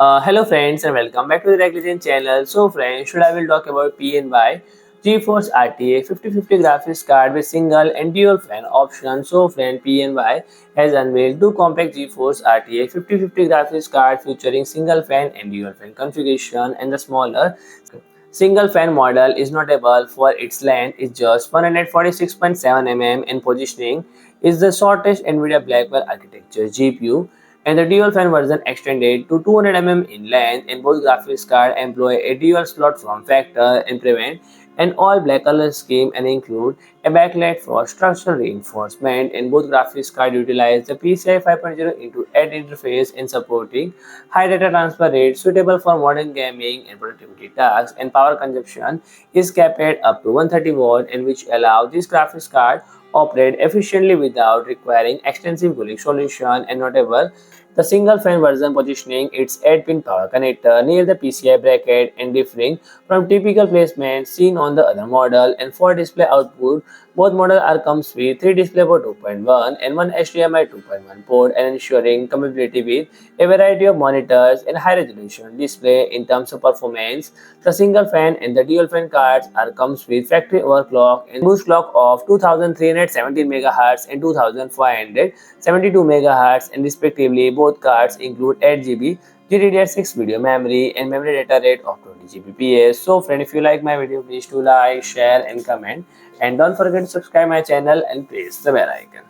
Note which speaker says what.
Speaker 1: Hello friends and welcome back to the Recognition channel. So friends, today I will talk about PNY GeForce RTX 5050 graphics card with single and dual fan option. So friend, PNY has unveiled two compact GeForce RTX 5050 graphics card featuring single fan and dual fan configuration, and the smaller single fan model is notable for its length is just 146.7 mm and positioning is the shortest Nvidia Blackwell architecture GPU, and the dual fan version extended to 200 mm in length, and both graphics cards employ a dual slot form factor and prevent an all black color scheme and include a backlight for structural reinforcement, and both graphics cards utilize the PCIe 5.0 into 8 interface in supporting high data transfer rate suitable for modern gaming and productivity tasks, and power consumption is capped at up to 130 watt, and which allow this graphics card operate efficiently without requiring extensive cooling solution, and notable the single fan version positioning its 8-pin power connector near the PCI bracket and differing from typical placement seen on the other model, and for display output both models are comes with 3 DisplayPort 2.1 and 1 HDMI 2.1 port, and ensuring compatibility with a variety of monitors and high resolution display. In terms of performance, the single fan and the dual fan cards are comes with factory overclock and boost clock of 2317 MHz and 2572 MHz, and respectively. Both cards include 8 GB GDDR6 video memory and memory data rate of 20 Gbps. So friend, if you like my video, please do like, share and comment, and don't forget to subscribe my channel and press the bell icon.